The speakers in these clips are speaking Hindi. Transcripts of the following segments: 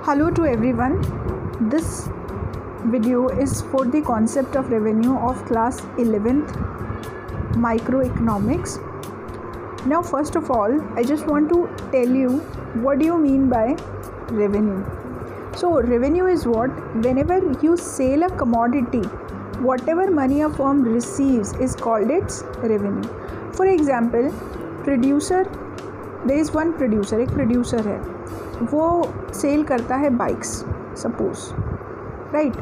Hello to everyone. This video is for the concept of revenue of class 11th microeconomics. Now first of all, I just want to tell you what do you mean by revenue. So revenue is what? Whenever you sell a commodity, whatever money a firm receives is called its revenue. For example, there is one producer, एक producer है, वो सेल करता है बाइक्स, सपोज राइट,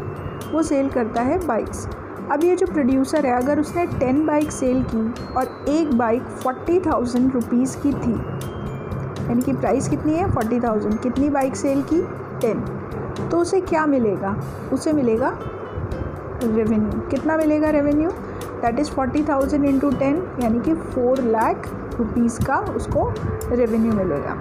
वो सेल करता है बाइक्स. अब ये जो प्रोड्यूसर है, अगर उसने 10 बाइक सेल की और एक बाइक 40,000 रुपीज़ की थी, यानी कि प्राइस कितनी है 40,000, कितनी बाइक सेल की 10, तो उसे क्या मिलेगा? उसे मिलेगा रेवेन्यू. कितना मिलेगा रेवेन्यू? दैट इज़ 40,000 इंटू 10, यानी कि 4 लाख रुपीज़ का उसको रेवेन्यू मिलेगा.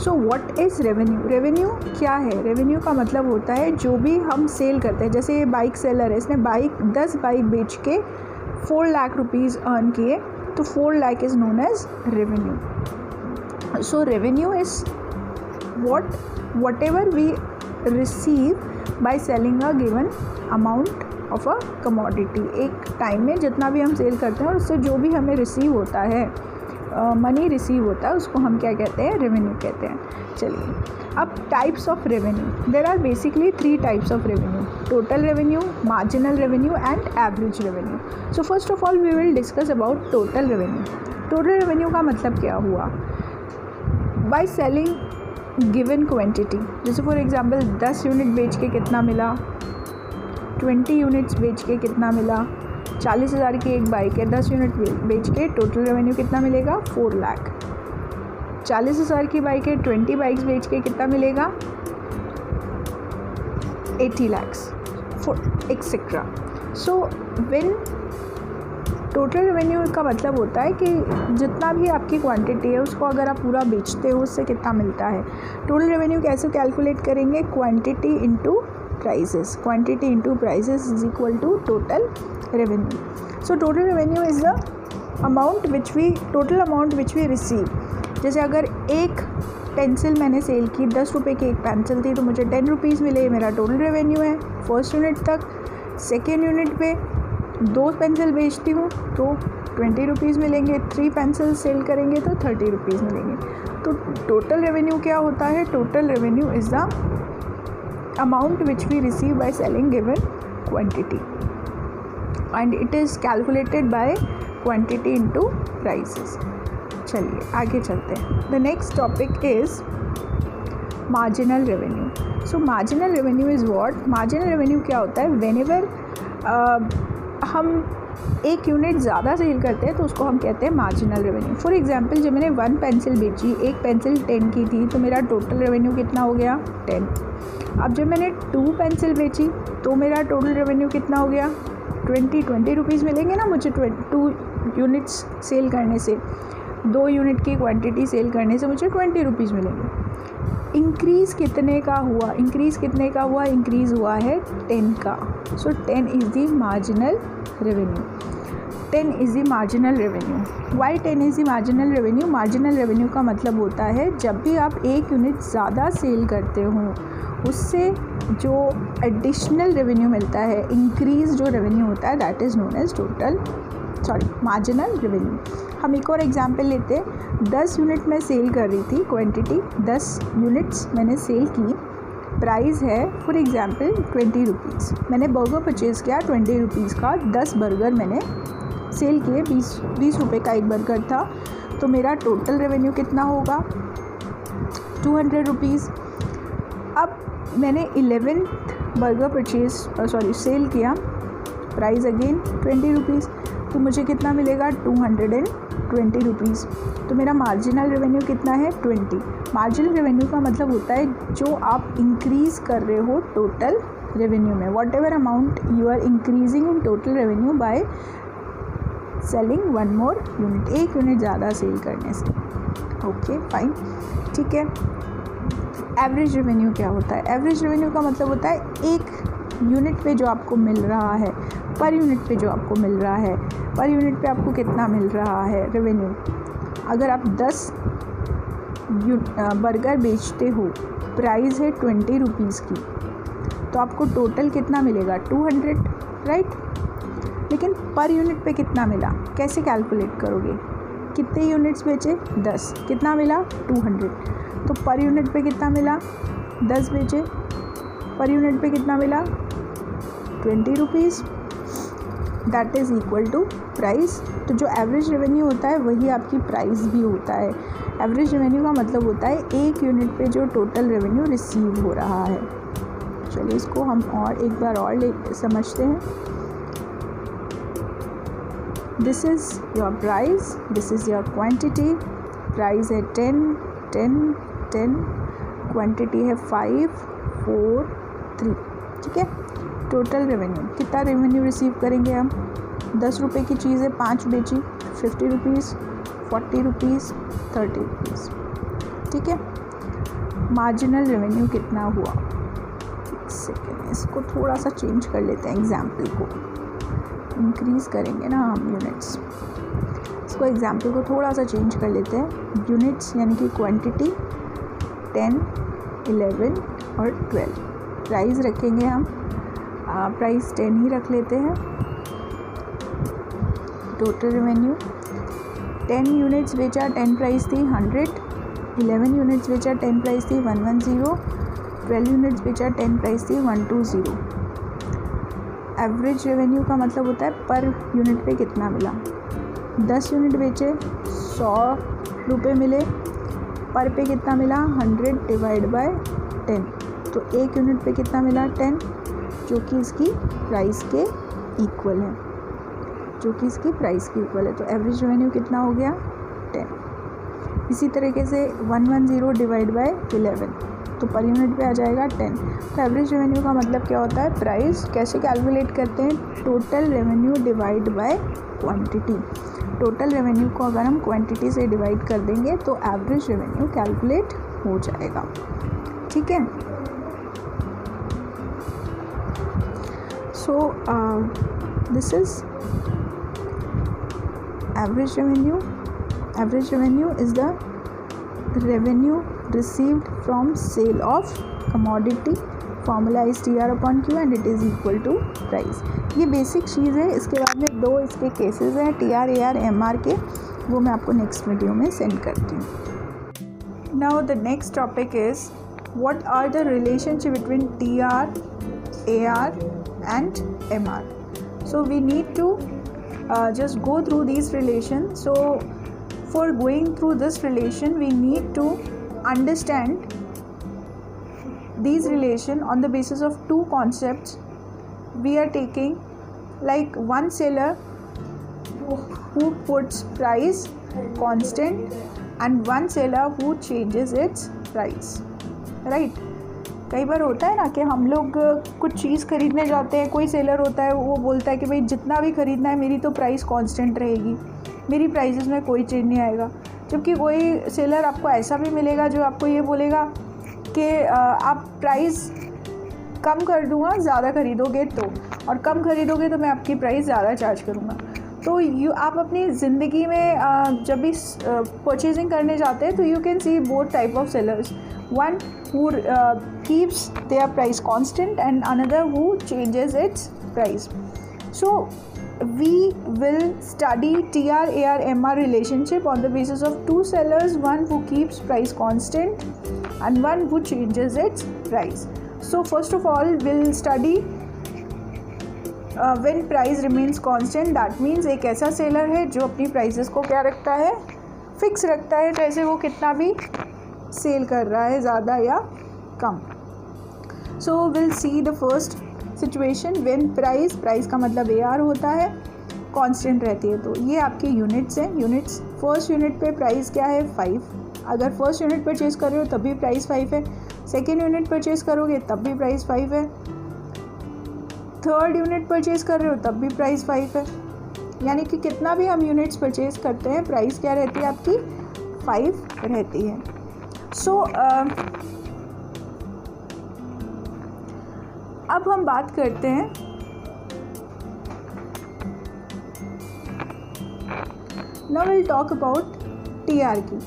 So what is revenue? Revenue क्या है? रेवेन्यू का मतलब होता है जो भी हम सेल करते हैं. जैसे ये बाइक सेलर है, इसने 10 बाइक बेच के 4 लाख रुपीज़ अर्न किए, तो 4 lakh is known as revenue. So revenue is whatever we receive by selling a given amount of a commodity. एक टाइम में जितना भी हम सेल करते हैं और उससे जो भी हमें रिसीव होता है, मनी रिसीव होता है, उसको हम क्या कहते हैं? रेवेन्यू कहते हैं. चलिए, अब types of revenue. There are basically 3 types of revenue: total revenue, marginal revenue and average revenue. So first of all we will discuss about total revenue. Total revenue का मतलब क्या हुआ? By selling given quantity. जैसे फॉर एग्जांपल 10 यूनिट बेच के कितना मिला, 20 यूनिट्स बेच के कितना मिला, 40,000 की एक बाइक है, 10 यूनिट बेच के टोटल रेवेन्यू कितना मिलेगा? 4 लाख. 40,000 की बाइक है, 20 बाइक्स बेच के कितना मिलेगा? 80 lakhs etcetera. So when total revenue का मतलब होता है कि जितना भी आपकी क्वांटिटी है उसको अगर आप पूरा बेचते हो उससे कितना मिलता है. टोटल रेवेन्यू कैसे कैलकुलेट करेंगे? Quantity into prices. Quantity into prices is equal to total revenue. So total revenue is the total amount which we receive. जैसे अगर एक पेंसिल मैंने सेल की, 10 रुपये की एक पेंसिल थी, तो मुझे 10 रुपीज़ मिले, मेरा टोटल रेवेन्यू है फर्स्ट यूनिट तक. सेकेंड यूनिट पे 2 पेंसिल बेचती हूँ तो 20 रुपीज़ मिलेंगे, 3 पेंसिल सेल करेंगे तो 30 रुपीज़ मिलेंगे. तो टोटल रेवेन्यू क्या होता है? Total revenue is the amount which we receive by selling given quantity, and it is calculated by quantity into prices. चलिए आगे चलते हैं. The next topic is marginal revenue. So marginal revenue is what? Marginal revenue क्या होता है? Whenever हम एक यूनिट ज़्यादा सेल करते हैं तो उसको हम कहते हैं मार्जिनल रेवेन्यू. फॉर एग्जांपल, जब मैंने 1 पेंसिल बेची, एक पेंसिल 10 की थी, तो मेरा टोटल रेवेन्यू कितना हो गया? 10. अब जब मैंने 2 पेंसिल बेची तो मेरा टोटल रेवेन्यू कितना हो गया? 20 रुपीज़ मिलेंगे ना मुझे 2 यूनिट्स सेल करने से. 2 यूनिट की क्वांटिटी सेल करने से मुझे 20 रुपीज़ मिलेंगे. इंक्रीज़ कितने का हुआ? इंक्रीज़ हुआ है 10 का. So 10 is the marginal revenue. 10 is the marginal revenue. Why 10 is the marginal revenue? Marginal revenue का मतलब होता है जब भी आप एक यूनिट ज़्यादा सेल करते हो उससे जो एडिशनल रेवेन्यू मिलता है, इंक्रीज़ जो रेवेन्यू होता है, that is known as marginal revenue. हम एक और एग्जांपल लेते हैं. 10 यूनिट मैं सेल कर रही थी, क्वांटिटी 10 यूनिट्स मैंने सेल की, प्राइस है फॉर एग्जांपल 20 रुपीज़. मैंने बर्गर परचेज़ किया 20 रुपीज़ का, 10 बर्गर मैंने सेल किए, 20 रुपये का एक बर्गर था, तो मेरा टोटल रेवेन्यू कितना होगा? 200 रुपीज़. अब मैंने 11 बर्गर सेल किया, प्राइस अगेन 20 रुपीज़, तो मुझे कितना मिलेगा? 220 रुपीज़. तो मेरा मार्जिनल रेवेन्यू कितना है? 20. मार्जिनल रेवेन्यू का मतलब होता है जो आप इंक्रीज़ कर रहे हो टोटल रेवेन्यू में, whatever amount you are increasing in total revenue by selling 1 more unit, एक यूनिट ज़्यादा सेल करने से. ओके फाइन, ठीक है. एवरेज रेवेन्यू क्या होता है? एवरेज रेवेन्यू का मतलब होता है एक यूनिट पे जो आपको मिल रहा है, पर यूनिट पे जो आपको मिल रहा है, पर यूनिट पे आपको कितना मिल रहा है रेवेन्यू. अगर आप 10 बर्गर बेचते हो प्राइस है 20 रुपीज़ की, तो आपको टोटल कितना मिलेगा 200, राइट। लेकिन पर यूनिट पे कितना मिला, कैसे कैलकुलेट करोगे, कितने यूनिट्स बेचे 10, कितना मिला 200, तो पर यूनिट पे कितना मिला 10 बेचे, पर यूनिट पे कितना मिला 20 rupees, that is equal to price. तो जो एवरेज रेवेन्यू होता है वही आपकी प्राइस भी होता है। एवरेज रेवेन्यू का मतलब होता है एक यूनिट पे जो टोटल रेवेन्यू रिसीव हो रहा है। चलिए इसको हम और एक बार और समझते हैं। This is your price, this is your quantity. Price है 10, 10, 10, क्वांटिटी है 5, 4, 3, ठीक है। टोटल रेवेन्यू, कितना रेवेन्यू रिसीव करेंगे हम, 10 रुपये की चीज़ है 5 बेची, 50 रुपीज़, 40 रुपीज़, 30 रुपीज़, ठीक है। मार्जिनल रेवेन्यू कितना हुआ, एक सेकेंड, इसको थोड़ा सा चेंज कर लेते हैं, एग्जाम्पल को इंक्रीज़ करेंगे ना हम यूनिट्स, इसको एग्जाम्पल को थोड़ा सा चेंज कर लेते हैं। यूनिट्स यानी कि क्वांटिटी 10, 11 और 12, प्राइस रखेंगे हम, प्राइस 10 ही रख लेते हैं। टोटल रेवेन्यू 10 यूनिट्स बेचा, 10 प्राइस थी 100, 11 यूनिट्स बेचा, 10 प्राइस थी 110, 12 यूनिट्स बेचा, 10 प्राइस थी 120। एवरेज रेवेन्यू का मतलब होता है पर यूनिट पे कितना मिला। 10 यूनिट बेचे 100 रुपये मिले, पर पे कितना मिला 100 डिवाइड बाय 10, तो एक यूनिट पे कितना मिला 10, जो कि इसकी प्राइस के इक्वल है, जो कि इसकी प्राइस के इक्वल है। तो एवरेज रेवेन्यू कितना हो गया 10। इसी तरीके से 110 डिवाइड बाय 11, तो पर यूनिट पे आ जाएगा 10। तो एवरेज रेवेन्यू का मतलब क्या होता है, प्राइस। कैसे कैलकुलेट करते हैं, total revenue divide by quantity. Total revenue को अगर हम क्वांटिटी से डिवाइड कर देंगे तो एवरेज रेवेन्यू कैलकुलेट हो जाएगा, ठीक है। सो this is average revenue. Average revenue is the revenue received from sale of commodity, formula is TR/Q and it is equal to price। ये बेसिक चीज़ है। इसके बाद में 2 इसके केसेस हैं TR, AR, MR के, वो मैं आपको नेक्स्ट वीडियो में सेंड करती हूँ। Now the next topic is what are the relationship between TR, AR and MR। So we need to just go through these relations. So for going through this relation we need to understand these relation on the basis of 2 concepts we are taking, like one seller who puts price constant and one seller who changes its price, right। कई बार होता है ना कि हम लोग कुछ चीज़ खरीदने जाते हैं, कोई सेलर होता है वो बोलता है कि भाई जितना भी ख़रीदना है मेरी तो प्राइस कांस्टेंट रहेगी, मेरी प्राइसेस में कोई चेंज नहीं आएगा। जबकि कोई सेलर आपको ऐसा भी मिलेगा जो आपको ये बोलेगा कि आप प्राइस कम कर दूंगा ज़्यादा खरीदोगे तो, और कम खरीदोगे तो मैं आपकी प्राइस ज़्यादा चार्ज करूँगा। तो आप अपनी ज़िंदगी में जब भी परचेजिंग करने जाते हैं तो you can see both type of sellers, one who keeps their price constant and another who changes its price. So we will study TR, AR, MR relationship on the basis of 2 sellers, one who keeps price constant and one who changes its price. So first of all we'll study when price remains constant, that means एक ऐसा सेलर है जो अपनी प्राइसेस को क्या रखता है, फिक्स रखता है, जैसे वो कितना भी सेल कर रहा है, ज़्यादा या कम। So will see the first situation when price का मतलब AR होता है, कांस्टेंट रहती है। तो ये आपके यूनिट्स हैं। यूनिट्स, फर्स्ट यूनिट पे प्राइस क्या है 5, अगर फर्स्ट यूनिट परचेज़ कर रहे हो तब भी प्राइस 5 है, सेकेंड यूनिट परचेज़ करोगे तब भी प्राइस 5 है, थर्ड यूनिट परचेज़ कर रहे हो तब भी प्राइस 5 है। यानी कि कितना भी हम यूनिट्स परचेज़ करते हैं प्राइस क्या रहती है आपकी 5 रहती है। सो अब हम बात करते हैं now will talk about TR की।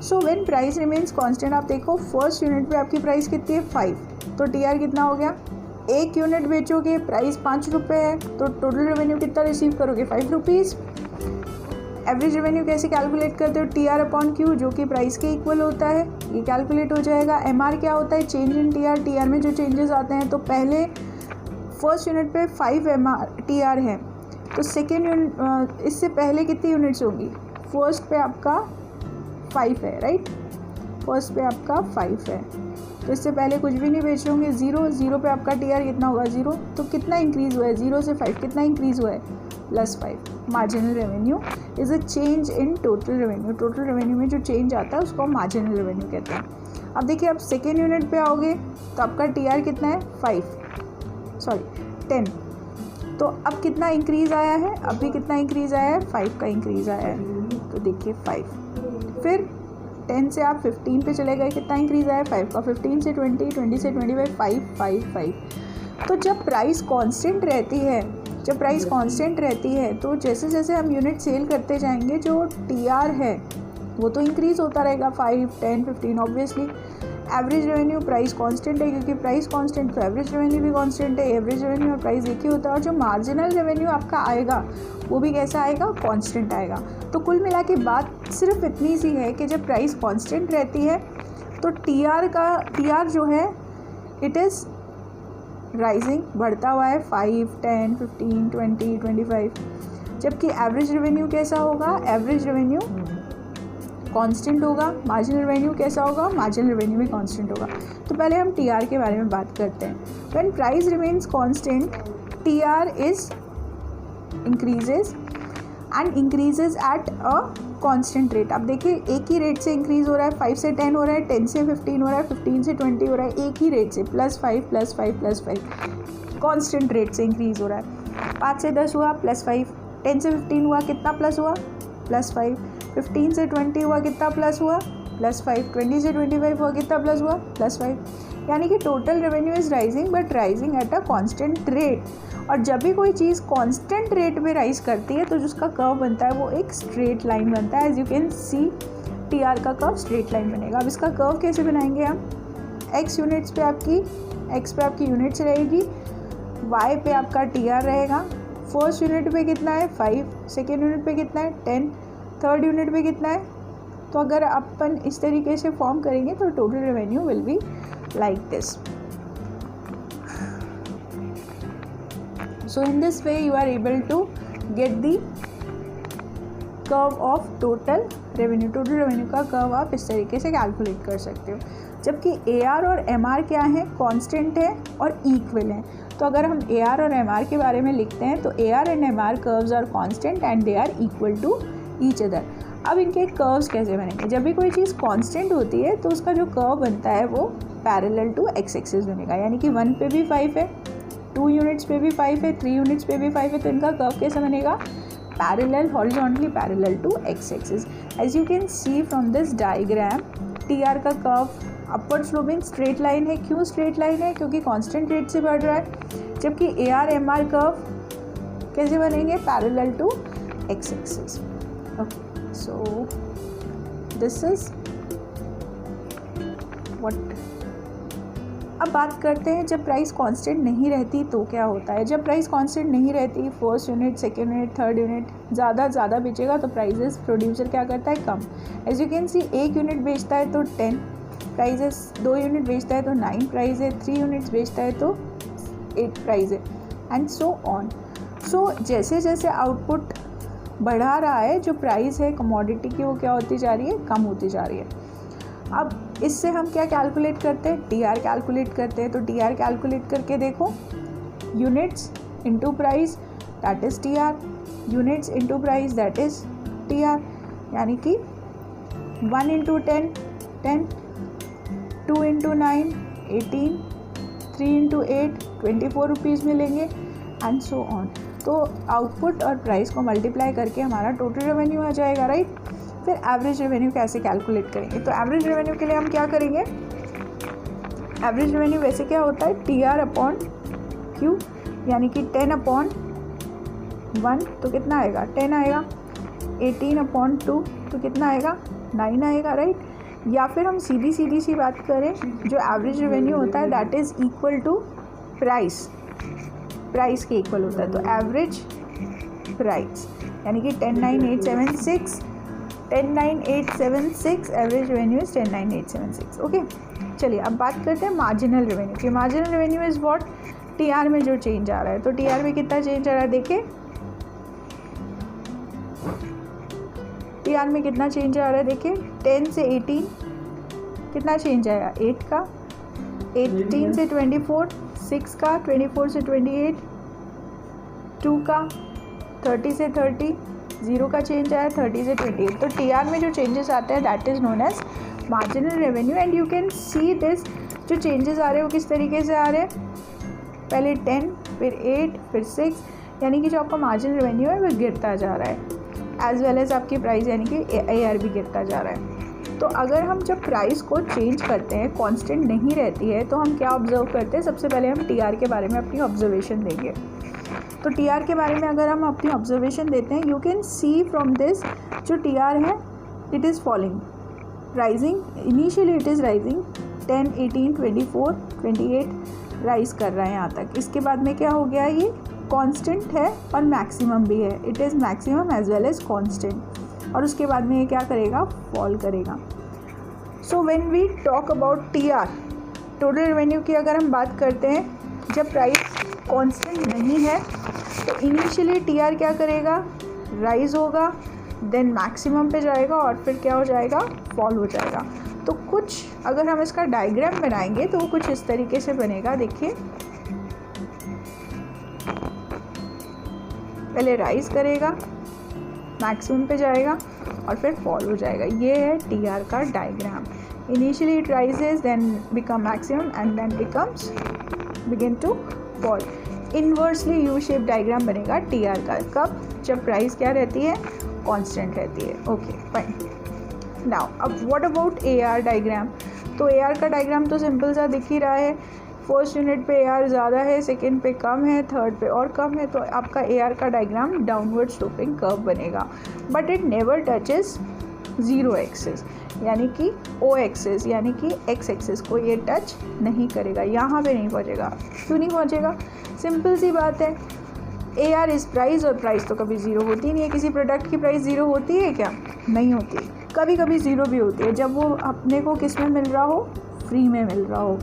So when price remains constant, आप देखो फर्स्ट यूनिट पे आपकी प्राइस कितनी है 5, तो टीआर कितना हो गया, एक यूनिट बेचोगे प्राइस 5 रुपये है तो टोटल रेवेन्यू कितना रिसीव करोगे 5 रुपीज़। एवरेज रेवेन्यू कैसे कैलकुलेट करते हो, टीआर अपॉन क्यू जो कि प्राइस के इक्वल होता है, ये कैलकुलेट हो जाएगा। एमआर क्या होता है, चेंज इन टीआर, टीआर में जो चेंजेस आते हैं। तो पहले फर्स्ट यूनिट पे 5 टीआर है, तो सेकेंड यूनिट इससे पहले कितनी यूनिट्स होंगी, फर्स्ट पे आपका 5 है राइट, फर्स्ट पे आपका 5 है तो इससे पहले कुछ भी नहीं बेच रहे होंगे, 0 पे आपका टीआर कितना होगा 0, तो कितना इंक्रीज़ हुआ है 0 से 5 कितना इंक्रीज़ हुआ है +5। Marginal revenue is a change in total revenue, total revenue में जो चेंज आता है उसको मार्जिनल रेवेन्यू कहते हैं। अब देखिए आप सेकेंड यूनिट पे आओगे तो आपका टीआर कितना है 10, तो अब कितना इंक्रीज़ आया है, अब भी कितना इंक्रीज़ आया है 5 का इंक्रीज़ आया है, तो देखिए 5, फिर 10 से आप 15 पे चले गए, कितना इंक्रीज़ आया 5 का, 15 से 20, 20 से 25, 5। तो जब प्राइस कांस्टेंट रहती है तो जैसे जैसे हम यूनिट सेल करते जाएंगे जो टीआर है वो तो इंक्रीज़ होता रहेगा 5, 10, 15 obviously. Average revenue price constant है, क्योंकि प्राइस कांस्टेंट तो एवरेज रेवेन्यू भी कांस्टेंट है, एवरेज रेवेन्यू और प्राइस एक ही होता है। और जो मार्जिनल रेवेन्यू आपका आएगा वो भी कैसा आएगा, कांस्टेंट आएगा। तो कुल मिला के बात सिर्फ इतनी सी है कि जब प्राइस कांस्टेंट रहती है तो टीआर जो है इट इज़ राइजिंग, बढ़ता हुआ है 5, 10, 15, 20, 25। जबकि एवरेज रेवेन्यू कैसा होगा, एवरेज रेवेन्यू कांस्टेंट होगा। मार्जिनल रेवेन्यू कैसा होगा, मार्जिनल रेवेन्यू भी कांस्टेंट होगा। तो पहले हम टीआर के बारे में बात करते हैं। When price remains constant TR is increases and increases at a constant rate. अब देखिए एक ही रेट से इंक्रीज़ हो रहा है, 5 से 10 हो रहा है, 10 से 15 हो रहा है, 15 से 20 हो रहा है, एक ही रेट से +5 +5 +5 कांस्टेंट रेट से इंक्रीज़ हो रहा है। 5 से 10 हुआ +5, 10 से 15 हुआ कितना प्लस हुआ +5, 15 से 20 हुआ कितना प्लस हुआ +5, 20 से 25 हुआ कितना प्लस हुआ +5। यानी कि total revenue is rising but rising at a constant rate. और जब भी कोई चीज़ कांस्टेंट रेट में राइज करती है तो जिसका कर्व बनता है वो एक स्ट्रेट लाइन बनता है। As you can see TR का कर्व स्ट्रेट लाइन बनेगा। अब इसका कर्व कैसे बनाएंगे हम, x यूनिट्स पे आपकी यूनिट्स रहेगी, y पे आपका टीआर रहेगा। फर्स्ट यूनिट पे कितना है 5, सेकेंड यूनिट पे कितना है 10, थर्ड यूनिट पे कितना है। तो अगर अपन इस तरीके से फॉर्म करेंगे तो total revenue will be like this. So in this way you are able to get the curve of total revenue। Total revenue का कर्व आप इस तरीके से कैलकुलेट कर सकते हो। जबकि AR और MR क्या है, कांस्टेंट है और इक्वल है। तो अगर हम AR और MR के बारे में लिखते हैं तो AR and MR curves are constant and they are equal to each other. अब इनके कर्व्स कैसे बनेंगे, जब भी कोई चीज़ कांस्टेंट होती है तो उसका जो कर्व बनता है वो पैरेलल टू एक्स एक्सिस बनेगा। यानी कि 1 पे भी 5 है, 2 यूनिट्स पे भी 5 है, 3 यूनिट्स पे भी 5 है, तो इनका कर्व कैसा बनेगा, parallel, horizontally parallel to X axis. As you can see from this diagram TR का curve upward sloping straight line है। क्यों स्ट्रेट लाइन है, क्योंकि कांस्टेंट रेट से बढ़ रहा है। जबकि AR MR कर्व कैसे बनेंगे, parallel to X axis. Okay, so this is what. अब बात करते हैं जब प्राइस कांस्टेंट नहीं रहती तो क्या होता है। जब प्राइस कांस्टेंट नहीं रहती, first unit, second unit, third unit ज़्यादा बेचेगा तो प्राइजेस प्रोड्यूसर क्या करता है, कम। एज यू कैन सी एक यूनिट बेचता है तो 10 प्राइजेस, 2 यूनिट बेचता है तो 9 प्राइज है, 3 यूनिट्स बेचता है तो 8 प्राइज है, एंड सो ऑन। सो जैसे जैसे आउटपुट बढ़ा रहा है, जो प्राइस है कमोडिटी की वो क्या होती जा रही है, कम होती जा रही है। अब इससे हम क्या कैलकुलेट करते हैं, टीआर कैलकुलेट करते हैं। तो टीआर कैलकुलेट करके देखो, units into price that is TR, units into price that is TR. यानी कि 1 इंटू 10 10, 2 इंटू 9 18, 3 इंटू 8 24 रुपीज़ मिलेंगे, एंड सो ऑन। तो आउटपुट और प्राइस को मल्टीप्लाई करके हमारा टोटल रेवेन्यू आ जाएगा, राइट। फिर एवरेज रेवेन्यू कैसे कैलकुलेट करेंगे, तो एवरेज रेवेन्यू के लिए हम क्या करेंगे, एवरेज रेवेन्यू वैसे क्या होता है, टीआर अपॉन क्यू, यानी कि 10 अपॉन 1 तो कितना आएगा 10 आएगा, 18 अपॉन 2 तो कितना आएगा 9 आएगा, राइट। या फिर हम सीधी सी बात करें, जो एवरेज रेवेन्यू होता है that is equal to price के इक्वल होता है। तो एवरेज प्राइस यानी कि 109876 एवरेज रेवेन्यू इज़ 109876। ओके, चलिए अब बात करते हैं मार्जिनल रेवेन्यू की। Marginal revenue is what, TR में जो चेंज आ रहा है। तो टीआर में कितना चेंज आ रहा है, देखिए टीआर में कितना चेंज आ रहा है, देखिए 10 से 18 कितना चेंज आया, 8 का, 18 से 24 6 का, 24 से 28 2 का, 30 से 30 0 का चेंज आया, 30 से 28। तो टीआर में जो चेंजेस आते हैं that is known as marginal revenue. And you can see this, जो चेंजेस आ रहे हैं वो किस तरीके से आ रहे हैं, पहले 10 फिर 8 फिर 6, यानी कि जो आपका मार्जिनल रेवेन्यू है वो गिरता जा रहा है, एज वेल एज आपकी प्राइस यानी कि AR भी गिरता जा रहा है। तो अगर हम जब प्राइस को चेंज करते हैं, कांस्टेंट नहीं रहती है, तो हम क्या ऑब्जर्व करते हैं, सबसे पहले हम टीआर के बारे में अपनी ऑब्जर्वेशन देंगे। तो टीआर के बारे में अगर हम अपनी ऑब्जर्वेशन देते हैं, you can see from this, जो टीआर है it is falling, rising, initially it is rising 10 18 24 28 rise कर रहा है यहाँ तक। इसके बाद में क्या हो गया, ये कांस्टेंट है और मैक्सिमम भी है, it is maximum as well as constant. और उसके बाद में ये क्या करेगा, फॉल करेगा। So when we talk about TR, total revenue की अगर हम बात करते हैं, जब प्राइस कांस्टेंट नहीं है तो इनिशियली टीआर क्या करेगा, राइज होगा, देन मैक्सिमम पे जाएगा और फिर क्या हो जाएगा, फॉल हो जाएगा। तो कुछ अगर हम इसका डायग्राम बनाएंगे तो वो कुछ इस तरीके से बनेगा, देखिए पहले राइज करेगा, मैक्सिमम पे जाएगा और फिर फॉल हो जाएगा। ये है टीआर का diagram. Initially it rises, then become maximum and then begin to fall. Inversely U shape diagram बनेगा टीआर का, कब, जब प्राइस क्या रहती है, कांस्टेंट रहती है। Okay fine. नाउ अब व्हाट अबाउट AR डायग्राम। तो AR का डायग्राम तो सिंपल सा दिख ही रहा है, फर्स्ट यूनिट पे AR ज़्यादा है, सेकंड पे कम है, थर्ड पे और कम है, तो आपका AR का डायग्राम डाउनवर्ड स्लोपिंग कर्व बनेगा। But it never touches 0 axis, यानी कि O एक्सिस यानी कि X एक्सिस को ये टच नहीं करेगा, यहाँ पे नहीं पहुँचेगा। क्यों नहीं पहुँचेगा, सिंपल सी बात है, AR इज़ प्राइस और प्राइस तो कभी ज़ीरो होती नहीं है। किसी प्रोडक्ट की प्राइस ज़ीरो होती है क्या, नहीं होती, कभी कभी ज़ीरो भी होती है, जब वो अपने को किस में मिल रहा हो, फ्री में मिल रहा हो।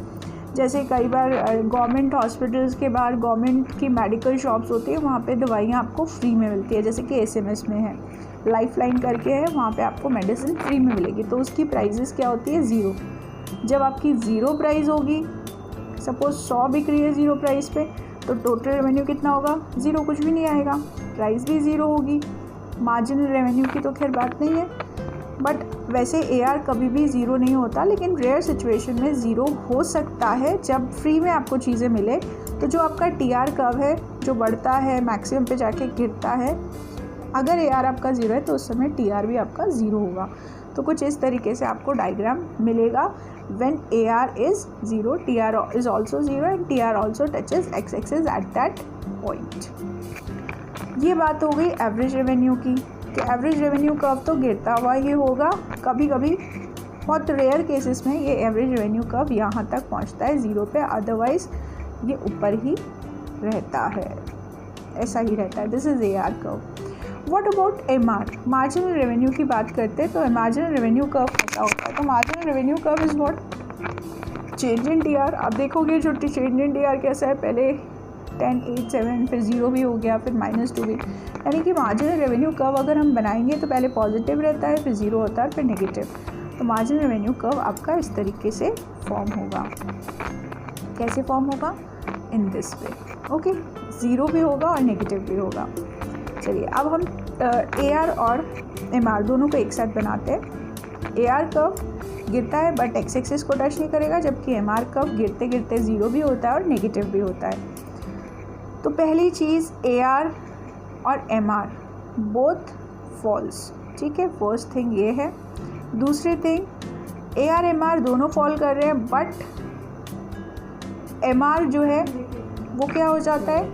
जैसे कई बार गवर्नमेंट हॉस्पिटल्स के बाहर गवर्नमेंट की मेडिकल शॉप्स होती है, वहाँ पे दवाइयाँ आपको फ्री में मिलती है, जैसे कि SMS में है, लाइफलाइन करके है, वहाँ पे आपको मेडिसिन फ्री में मिलेगी, तो उसकी प्राइजेस क्या होती है, ज़ीरो। जब आपकी ज़ीरो प्राइस होगी, सपोज 100 बिक रही है ज़ीरो प्राइस पे, तो टोटल रेवेन्यू कितना होगा, ज़ीरो, कुछ भी नहीं आएगा, प्राइस भी ज़ीरो होगी। मार्जिनल रेवेन्यू की तो खैर बात नहीं है, बट वैसे AR कभी भी ज़ीरो नहीं होता, लेकिन रेयर सिचुएशन में ज़ीरो हो सकता है जब फ्री में आपको चीज़ें मिले। तो जो आपका TR कर्व है, जो बढ़ता है मैक्सिमम पे जाके गिरता है, अगर AR आपका ज़ीरो है तो उस समय TR भी आपका ज़ीरो होगा। तो कुछ इस तरीके से आपको डायग्राम मिलेगा। When AR is zero, TR is also zero and TR also touches X axis at that point. ये बात हो गई एवरेज रेवेन्यू की, कि एवरेज रेवेन्यू कर्व तो गिरता हुआ ही होगा, कभी कभी बहुत रेयर केसेस में ये एवरेज रेवेन्यू कर्व यहाँ तक पहुँचता है ज़ीरो पे, अदरवाइज़ ये ऊपर ही रहता है, ऐसा ही रहता है। This is AR curve. What about MR, marginal revenue की बात करते हैं। तो मार्जिनल रेवेन्यू कर्व कैसा होता है, तो marginal revenue curve is what, change in TR। आप देखोगे जो चेंज इन TR कैसा है, पहले 10 8 7 फिर 0 भी हो गया, फिर -2 भी, यानी कि मार्जिनल रेवेन्यू कर्व अगर हम बनाएंगे तो पहले पॉजिटिव रहता है, फिर 0 होता है, फिर नेगेटिव। तो मार्जिनल रेवेन्यू कर्व आपका इस तरीके से फॉर्म होगा। कैसे फॉर्म होगा, इन दिस वे। ओके, 0 भी होगा और नेगेटिव भी होगा। चलिए अब हम AR और MR दोनों को एक साथ बनाते हैं। AR कर्व गिरता है बट X एक्सिस को टच नहीं करेगा, जबकि MR कर्व गिरते गिरते 0 भी होता है और नेगेटिव भी होता है। तो पहली चीज़ AR और MR बोथ फॉल्स, ठीक है, फर्स्ट थिंग ये है। दूसरी थिंग, AR MR दोनों फॉल कर रहे हैं, बट MR जो है वो क्या हो जाता है,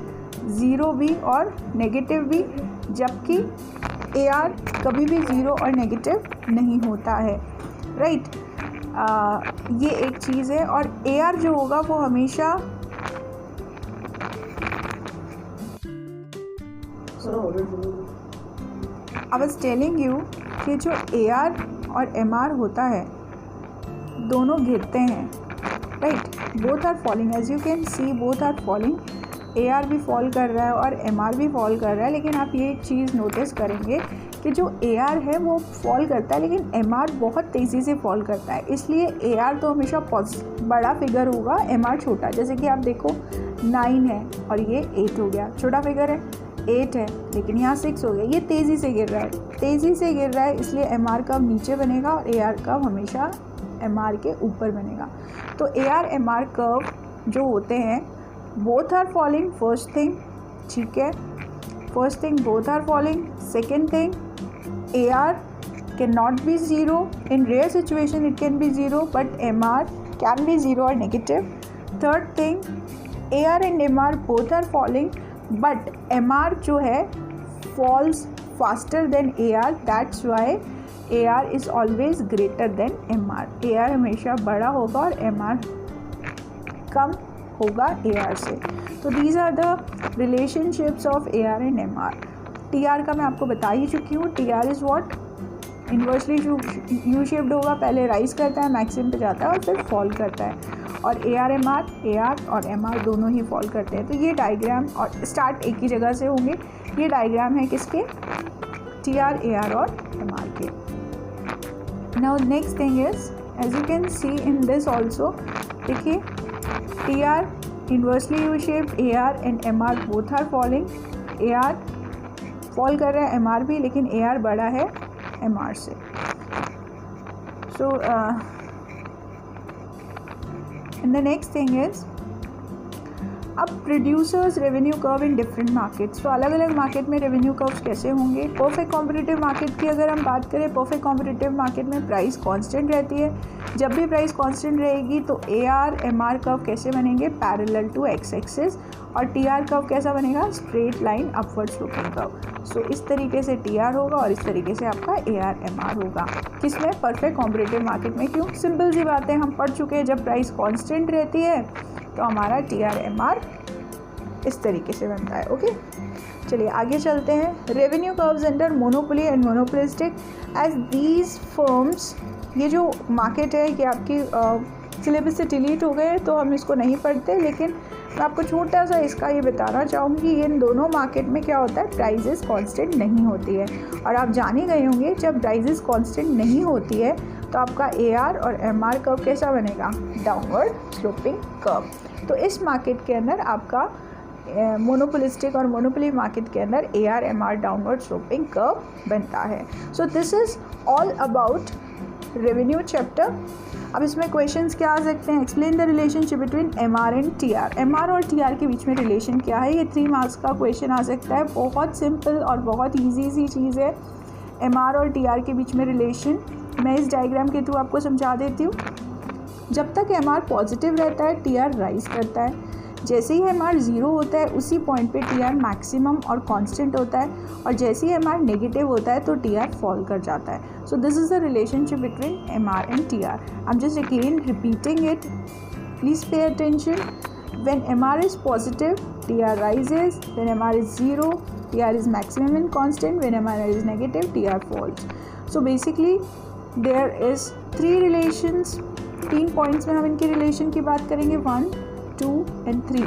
0 भी और नेगेटिव भी, जबकि AR कभी भी 0 और नेगेटिव नहीं होता है, राइट। ये एक चीज़ है। और AR जो होगा वो हमेशा आई वाज टेलिंग यू कि जो AR और MR होता है दोनों गिरते हैं, right, both are falling, as you can see both are falling. AR भी फॉल कर रहा है और MR भी फॉल कर रहा है, लेकिन आप ये एक चीज़ नोटिस करेंगे कि जो AR है वो फॉल करता है लेकिन MR बहुत तेज़ी से फॉल करता है। इसलिए AR तो हमेशा बड़ा फिगर होगा, MR छोटा। जैसे कि आप देखो 9 है और ये 8 हो गया, छोटा फिगर है, 8 है लेकिन यहाँ 6 हो गया, ये तेज़ी से गिर रहा है, तेज़ी से गिर रहा है, इसलिए MR कर्व नीचे बनेगा और AR कर्व हमेशा MR के ऊपर बनेगा। तो AR MR कर्व जो होते हैं both are falling, first thing, ठीक है, first thing both are falling. Second thing, AR can not be zero, in rare situation it can be zero but MR can be zero और negative. Third thing, AR and MR both are falling but MR जो है falls faster than AR, that's why AR is always greater than MR। AR हमेशा बड़ा होगा और MR कम होगा AR से। तो these are the relationships of AR and MR। TR का मैं आपको बता ही चुकी हूँ। TR is what, inversely U shaped होगा, पहले राइज करता है, मैक्सिमम पे जाता है और फिर फॉल करता है। और AR और MR दोनों ही फॉल करते हैं। तो ये डायग्राम और स्टार्ट एक ही जगह से होंगे। ये डायग्राम है किसके, TR, AR और MR के। Now next thing is, as you can see in this also, देखिए TR inversely U shaped, AR and MR both are falling. AR fall कर रहा है, MR भी, लेकिन AR बड़ा है MR से। So and the next thing is, अब producers revenue curve in different markets. तो अलग अलग मार्केट में रेवेन्यू कर्व्स कैसे होंगे। परफेक्ट कॉम्पिटिटिव मार्केट की अगर हम बात करें, परफेक्ट कॉम्पिटिटिव मार्केट में प्राइस कांस्टेंट रहती है। जब भी प्राइस कांस्टेंट रहेगी तो AR MR कर्व कैसे बनेंगे, पैरेलल टू एक्स एक्सिस, और TR कर्व कैसा बनेगा, straight line upward sloping curve. So इस तरीके से TR होगा और इस तरीके से आपका AR MR होगा। किसमें, परफेक्ट कॉम्पिटिटिव मार्केट में। क्यों, सिंपल सी बात है, हम पढ़ चुके हैं, जब प्राइस कांस्टेंट रहती है तो हमारा TR MR इस तरीके से बनता है। ओके, चलिए आगे चलते हैं। Revenue curves under monopoly and monopolistic, as these firms, ये जो मार्केट है कि आपकी सिलेबस से डिलीट हो गए तो हम इसको नहीं पढ़ते, लेकिन मैं आपको छोटा सा इसका ये बताना चाहूँगी, इन दोनों मार्केट में क्या होता है, प्राइजेस कांस्टेंट नहीं होती है। और आप जान ही गए होंगे, जब प्राइजेस कांस्टेंट नहीं होती है तो आपका AR और MR कर्व कैसा बनेगा, डाउनवर्ड स्लोपिंग कर्व। तो इस मार्केट के अंदर आपका मोनोपोलिस्टिक और मोनोपोली मार्केट के अंदर AR MR downward sloping curve बनता है। सो this is all about revenue chapter. अब इसमें क्वेश्चंस क्या आ सकते हैं, explain the relationship between MR and TR। MR और TR के बीच में रिलेशन क्या है, ये 3 मार्क्स का क्वेश्चन आ सकता है। बहुत सिंपल और बहुत ईजी सी चीज़ है MR और TR के बीच में रिलेशन। मैं इस डायग्राम के थ्रू आपको समझा देती हूँ। जब तक MR पॉजिटिव रहता है TR राइज करता है, जैसे ही MR ज़ीरो होता है उसी पॉइंट पे TR मैक्सिमम और कांस्टेंट होता है, और जैसे ही MR नेगेटिव होता है तो TR फॉल कर जाता है। सो this is the relationship between MR and TR। I am just again repeating it, please pay attention. When MR is positive TR rises, when MR is 0 TR is maximum and constant, when MR is negative TR falls. So basically there is 3 relations, 3 points में हम इनके रिलेशन की बात करेंगे, 1, 2 and 3।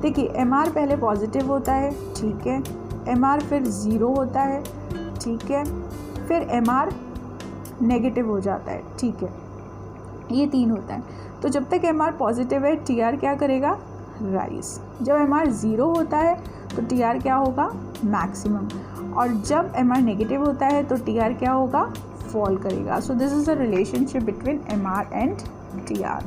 देखिए MR पहले पॉजिटिव होता है, ठीक है, MR फिर 0 होता है, ठीक है, फिर MR नेगेटिव हो जाता है, ठीक है, ये 3 होता है। तो जब तक MR पॉजिटिव है TR क्या करेगा, राइज। जब MR 0 होता है तो TR क्या होगा, मैक्सिमम, और जब MR नेगेटिव होता है तो TR क्या होगा, फॉल करेगा। सो this is the relationship between MR and TR।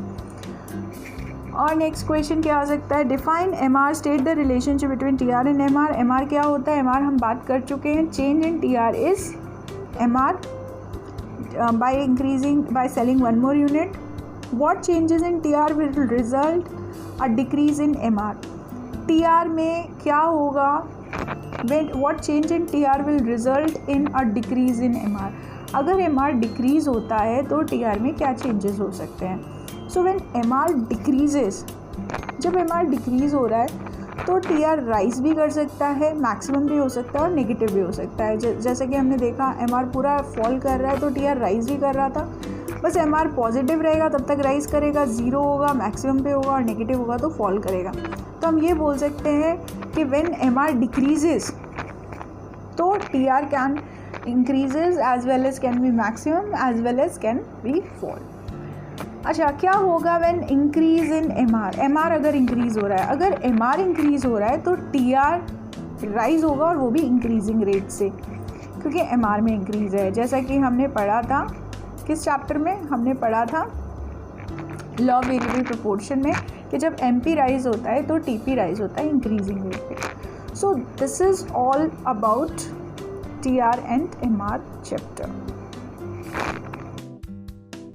और नेक्स्ट क्वेश्चन क्या आ सकता है, define MR, state the relationship between TR and MR। MR क्या होता है, MR हम बात कर चुके हैं। Change in TR is MR by selling 1 more unit. What changes in TR will result a decrease in MR? TR में क्या होगा, what change in TR will result in a decrease in MR? अगर एम आर डिक्रीज़ होता है तो टी आर में क्या चेंजेस हो सकते हैं। So when M R decreases, जब एम आर डिक्रीज़ हो रहा है तो टी आर राइज भी कर सकता है, मैक्सिमम भी हो सकता है और नेगेटिव भी हो सकता है। जैसे कि हमने देखा एम आर पूरा फॉल कर रहा है तो टी आर राइज भी कर रहा था, बस एम आर पॉजिटिव रहेगा तब तक राइज करेगा, ज़ीरो होगा मैक्सिमम पे होगा और नेगेटिव होगा तो फॉल करेगा। तो हम ये बोल सकते हैं कि व्हेन एम आर डिक्रीजेस तो T R can increases as well as can be maximum as well as can be fall. अच्छा, क्या होगा when increase in M R अगर इंक्रीज़ हो रहा है, अगर एम आर इंक्रीज़ हो रहा है तो टी आर राइज होगा और वो भी इंक्रीजिंग रेट से, क्योंकि एम आर में इंक्रीज़ है। जैसा कि हमने पढ़ा था, किस चैप्टर में हमने पढ़ा था, लॉ ऑफ वेरिएबल प्रोपोर्शन में, कि जब एम पी राइज होता है तो टी पी राइज होता है इंक्रीजिंग रेट पे। So this is all about T R and M R chapter.